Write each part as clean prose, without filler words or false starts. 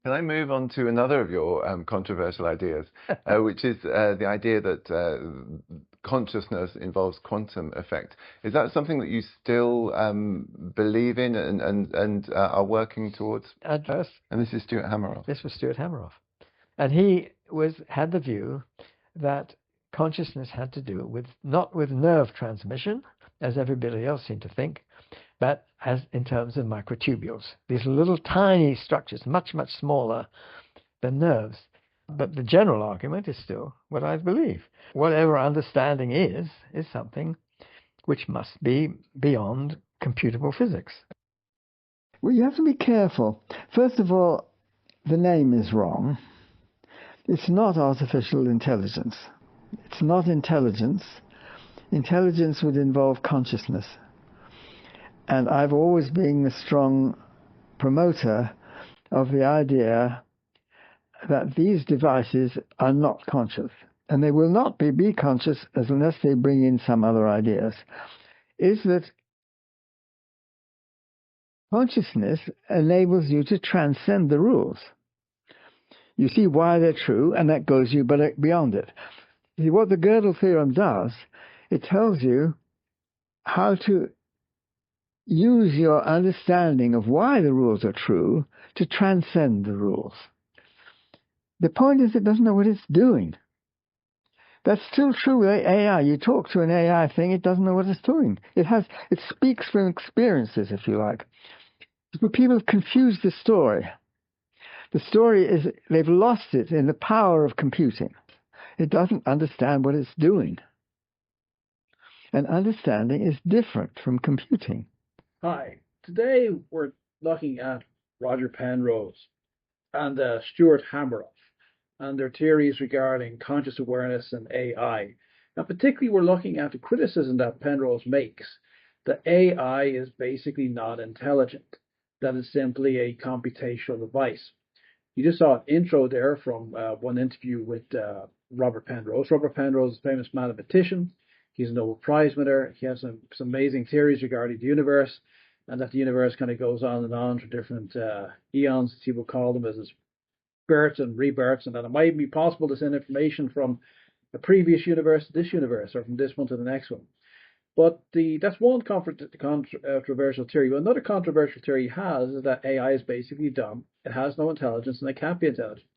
Can I move on to another of your controversial ideas, which is the idea that consciousness involves quantum effect? Is that something that you still believe in and are working towards? At first, And this is Stuart Hameroff. this was Stuart Hameroff, and he had the view that consciousness had to do with not with nerve transmission, as everybody else seemed to think, but as in terms of microtubules, these little tiny structures, much, much smaller than nerves. But the general argument is still what I believe. Whatever understanding is something which must be beyond computable physics. Well, you have to be careful. First of all, the name is wrong. It's not artificial intelligence. It's not intelligence. Intelligence would involve consciousness. And I've always been a strong promoter of the idea that these devices are not conscious, and they will not be conscious unless they bring in some other ideas, is that consciousness enables you to transcend the rules. You see why they're true, and that goes you beyond it. See, what the Gödel theorem does, it tells you how to use your understanding of why the rules are true to transcend the rules. The point is it doesn't know what it's doing. That's still true with AI. You talk to an AI thing, it doesn't know what it's doing. It speaks from experiences, if you like. But people have confused the story. The story is they've lost it in the power of computing. It doesn't understand what it's doing. And understanding is different from computing. Hi, today we're looking at Roger Penrose and Stuart Hameroff and their theories regarding conscious awareness and AI. Now, particularly, we're looking at the criticism that Penrose makes that AI is basically not intelligent, that it's simply a computational device. You just saw an intro there from one interview with Robert Penrose. Robert Penrose is a famous mathematician. He's a Nobel Prize winner. He has some amazing theories regarding the universe, and that the universe kind of goes on and on for different eons, as he will call them, as his births and rebirths, and that it might be possible to send information from a previous universe to this universe, or from this one to the next one. But that's one controversial theory. But another controversial theory he has is that AI is basically dumb. It has no intelligence, and it can't be intelligent.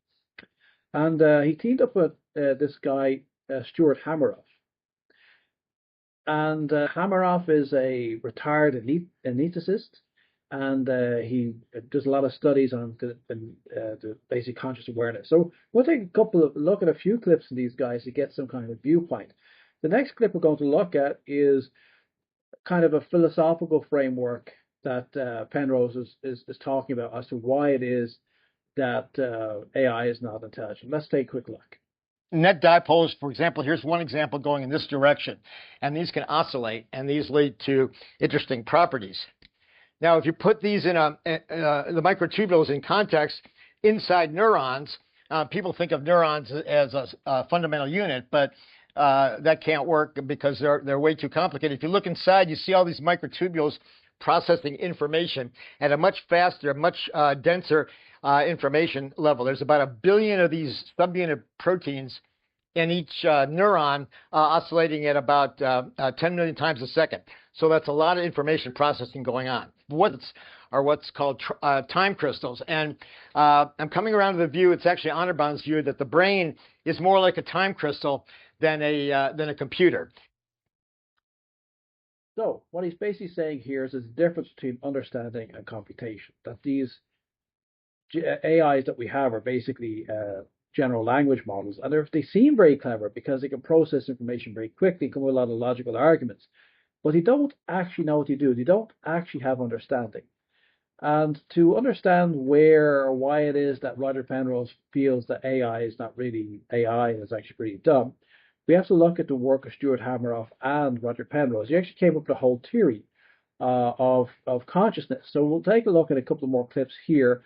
And he teamed up with this guy, Stuart Hameroff. And Hameroff is a retired anaesthetist, and he does a lot of studies on the basic conscious awareness. So we'll take look at a few clips of these guys to get some kind of viewpoint. The next clip we're going to look at is kind of a philosophical framework that Penrose is talking about as to why it is that AI is not intelligent. Let's take a quick look. Net dipoles, for example, here's one example going in this direction, and these can oscillate, and these lead to interesting properties. Now, if you put these in the microtubules in context inside neurons, people think of neurons as a fundamental unit, but that can't work because they're way too complicated. If you look inside, you see all these microtubules processing information at a much faster, much denser information level. There's about 1 billion of these subunit proteins in each neuron oscillating at about 10 million times a second. So that's a lot of information processing going on. What's called time crystals. And I'm coming around to the view, it's actually Honorbahn's view, that the brain is more like a time crystal than a computer. So what he's basically saying here is there's a difference between understanding and computation. That these AIs that we have are basically general language models, and they seem very clever because they can process information very quickly, come with a lot of logical arguments, but they don't actually know what they do. They don't actually have understanding. And to understand where or why it is that Roger Penrose feels that AI is not really AI and is actually pretty dumb, we have to look at the work of Stuart Hameroff and Roger Penrose. He actually came up with a whole theory of consciousness. So we'll take a look at a couple of more clips here.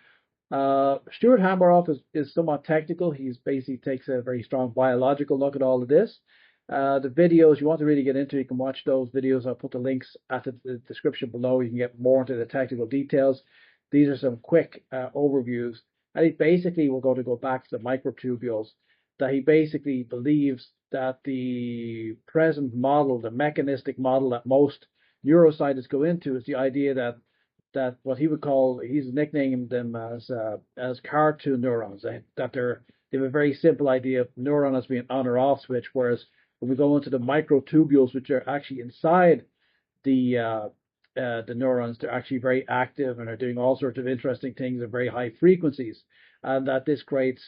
Stuart Hameroff is somewhat technical. He basically takes a very strong biological look at all of this. The videos you want to really get into, you can watch those videos. I'll put the links at the description below. You can get more into the technical details. These are some quick overviews And he basically, we're going to go back to the microtubules, that he basically believes that the present model, the mechanistic model that most neuroscientists go into, is the idea that what he would call, he's nicknamed them as cartoon neurons, that they have a very simple idea of neuron as being on or off switch, whereas when we go into the microtubules, which are actually inside the neurons, they're actually very active and are doing all sorts of interesting things at very high frequencies, and that this creates,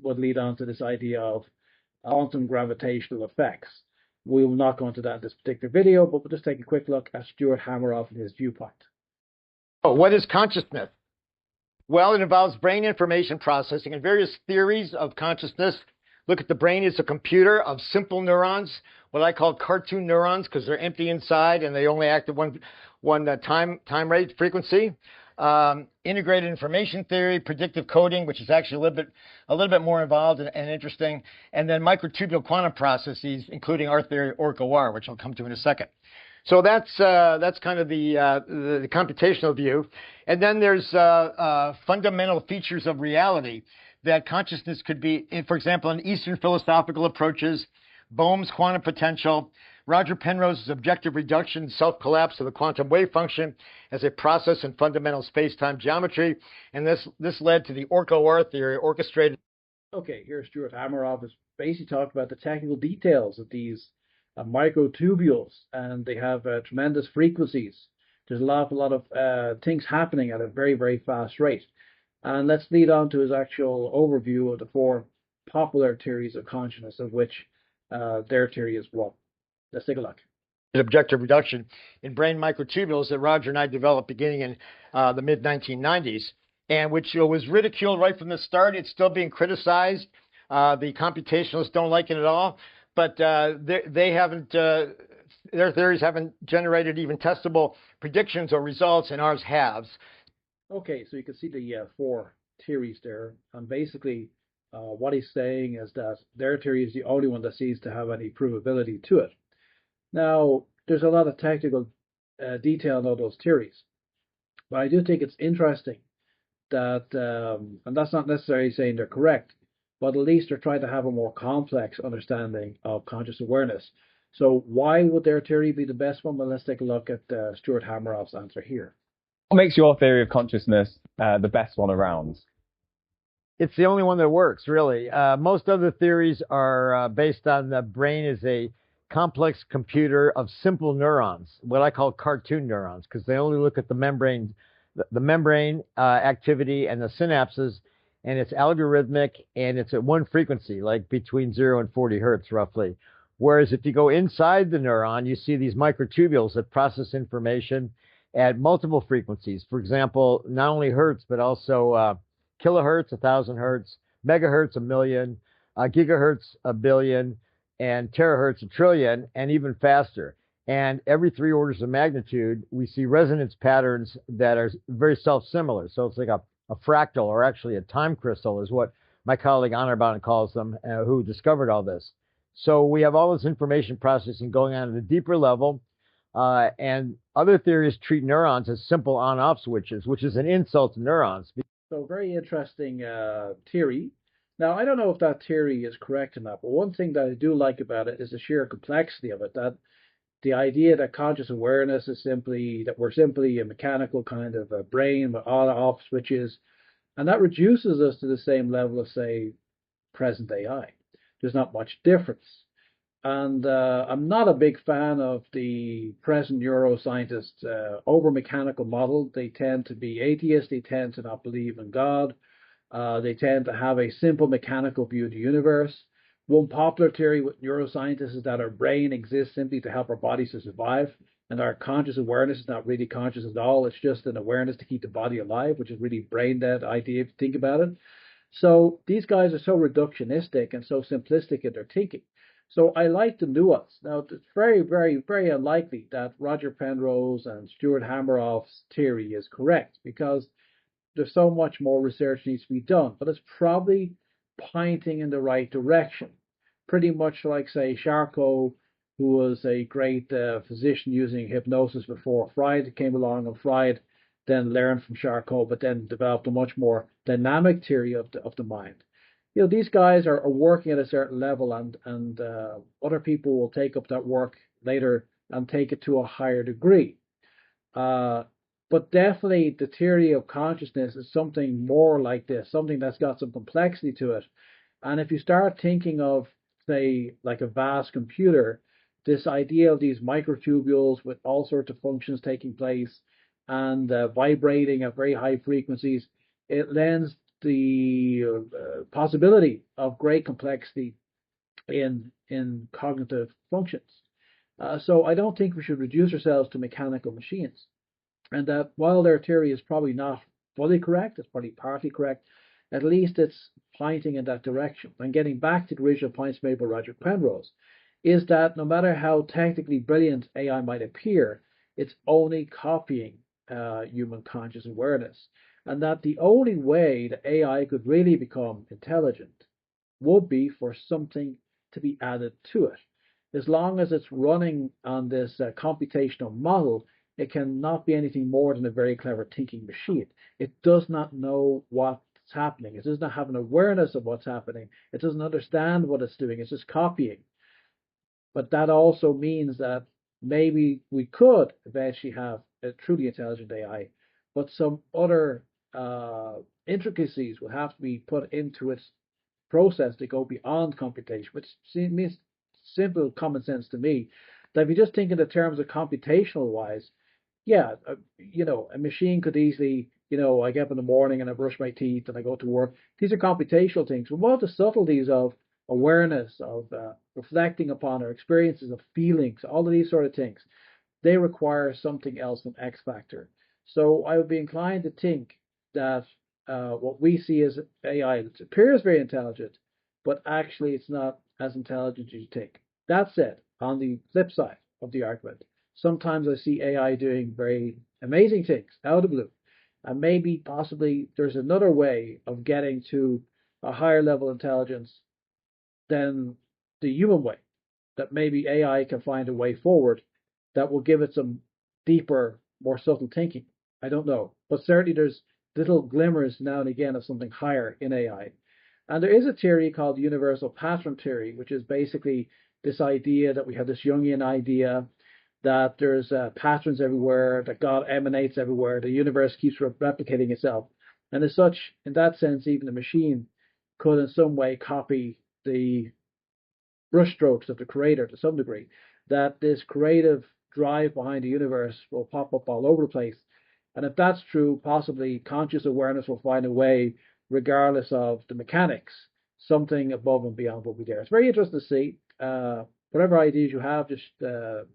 would lead on to this idea of quantum gravitational effects. We will not go into that in this particular video, but we'll just take a quick look at Stuart Hameroff and his viewpoint. Oh, what is consciousness? Well, it involves brain information processing and various theories of consciousness. Look at the brain as a computer of simple neurons, what I call cartoon neurons, because they're empty inside and they only act at one time rate frequency. Integrated information theory, predictive coding, which is actually a little bit more involved and interesting, and then microtubule quantum processes, including our theory, OR, which I'll come to in a second. So that's kind of the computational view. And then there's fundamental features of reality that consciousness could be, for example, in Eastern philosophical approaches, Bohm's quantum potential, Roger Penrose's objective reduction, self-collapse of the quantum wave function as a process in fundamental space-time geometry. And this led to the OR theory, orchestrated. Okay, here Stuart Hameroff is basically talking about the technical details of these microtubules, and they have tremendous frequencies. There's a lot of things happening at a very, very fast rate. And let's lead on to his actual overview of the four popular theories of consciousness, of which their theory is one. Let's take a look. Objective reduction in brain microtubules that Roger and I developed beginning in the mid-1990s, and which was ridiculed right from the start. It's still being criticized. The computationalists don't like it at all, but they haven't. Their theories haven't generated even testable predictions or results, and ours has. Okay, so you can see the four theories there, and basically what he's saying is that their theory is the only one that seems to have any provability to it. Now, there's a lot of technical detail in all those theories, but I do think it's interesting that, and that's not necessarily saying they're correct, but at least they're trying to have a more complex understanding of conscious awareness. So why would their theory be the best one? Well, let's take a look at Stuart Hameroff's answer here. What makes your theory of consciousness the best one around? It's the only one that works, really. Most other theories are based on the brain as a complex computer of simple neurons, what I call cartoon neurons, because they only look at the membrane activity and the synapses, and it's algorithmic, and it's at one frequency, like between 0 and 40 hertz, roughly. Whereas if you go inside the neuron, you see these microtubules that process information at multiple frequencies. For example, not only hertz, but also kilohertz, 1,000 hertz, megahertz, 1,000,000, gigahertz, 1,000,000,000, and terahertz, 1,000,000,000,000, and even faster. And every 3 orders of magnitude, we see resonance patterns that are very self-similar. So it's like a fractal, or actually a time crystal, is what my colleague Anirban calls them, who discovered all this. So we have all this information processing going on at a deeper level. And other theories treat neurons as simple on-off switches, which is an insult to neurons. So very interesting theory. Now, I don't know if that theory is correct or not, but one thing that I do like about it is the sheer complexity of it, that the idea that conscious awareness is simply, that we're simply a mechanical kind of a brain with on-off switches, and that reduces us to the same level of, say, present AI. There's not much difference. And I'm not a big fan of the present neuroscientists' over-mechanical model. They tend to be atheists. They tend to not believe in God. They tend to have a simple mechanical view of the universe. One popular theory with neuroscientists is that our brain exists simply to help our bodies to survive, and our conscious awareness is not really conscious at all. It's just an awareness to keep the body alive, which is really brain-dead idea if you think about it. So these guys are so reductionistic and so simplistic in their thinking. So I like the nuance. Now, it's very, very, very unlikely that Roger Penrose and Stuart Hameroff's theory is correct, because there's so much more research needs to be done, but it's probably pointing in the right direction. Pretty much like, say, Charcot, who was a great physician using hypnosis before Freud came along, and Freud then learned from charcoal, but then developed a much more dynamic theory of the mind. You know, these guys are working at a certain level, and other people will take up that work later and take it to a higher degree. But definitely the theory of consciousness is something more like this, something that's got some complexity to it. And if you start thinking of, say, like a vast computer, this idea of these microtubules with all sorts of functions taking place and vibrating at very high frequencies, it lends the possibility of great complexity in cognitive functions. So I don't think we should reduce ourselves to mechanical machines. And that while their theory is probably not fully correct, it's probably partly correct, at least it's pointing in that direction. And getting back to the original points made by Roger Penrose, is that no matter how technically brilliant AI might appear, it's only copying human conscious awareness. And that the only way that AI could really become intelligent would be for something to be added to it. As long as it's running on this computational model, it cannot be anything more than a very clever thinking machine. It does not know what's happening. It does not have an awareness of what's happening. It doesn't understand what it's doing. It's just copying. But that also means that maybe we could eventually have a truly intelligent AI, but some other intricacies will have to be put into its process to go beyond computation, which means simple common sense to me. That if you just think in the terms of computational wise, yeah, you know, a machine could easily, you know, I get up in the morning and I brush my teeth and I go to work. These are computational things. But what are the subtleties of awareness, of reflecting upon our experiences, of feelings, all of these sort of things? They require something else, an X factor. So I would be inclined to think that what we see as AI, it appears very intelligent, but actually it's not as intelligent as you think. That said, on the flip side of the argument, sometimes I see AI doing very amazing things out of the blue. And maybe possibly there's another way of getting to a higher level intelligence than the human way. That maybe AI can find a way forward that will give it some deeper, more subtle thinking. I don't know. But certainly there's little glimmers now and again of something higher in AI. And there is a theory called the universal pattern theory, which is basically this idea that we have this Jungian idea that there's patterns everywhere, that God emanates everywhere, the universe keeps replicating itself. And as such, in that sense, even a machine could in some way copy the brushstrokes of the creator to some degree, that this creative drive behind the universe will pop up all over the place. And if that's true, possibly conscious awareness will find a way, regardless of the mechanics, something above and beyond what we dare. It's very interesting to see. Whatever ideas you have, just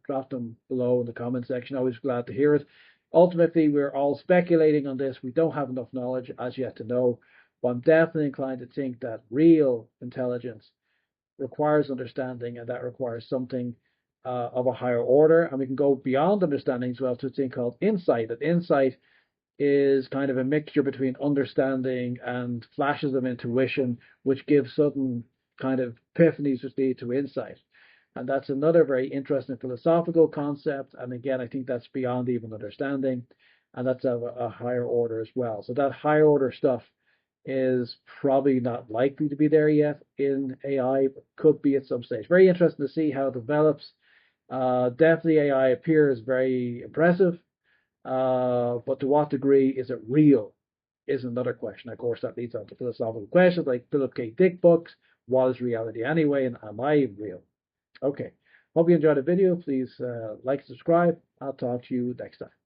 drop them below in the comment section. Always glad to hear it. Ultimately, we're all speculating on this. We don't have enough knowledge as yet to know. But I'm definitely inclined to think that real intelligence requires understanding, and that requires something of a higher order. And we can go beyond understanding as well to a thing called insight. That insight is kind of a mixture between understanding and flashes of intuition, which give sudden kind of epiphanies which lead to insight. And that's another very interesting philosophical concept. And again, I think that's beyond even understanding. And that's of a higher order as well. So that higher order stuff is probably not likely to be there yet in AI, but could be at some stage. Very interesting to see how it develops. Definitely AI appears very impressive. But to what degree is it real is another question. Of course, that leads on to philosophical questions like Philip K. Dick books. What is reality anyway? And am I real? Okay. Hope you enjoyed the video. Please like and subscribe. I'll talk to you next time.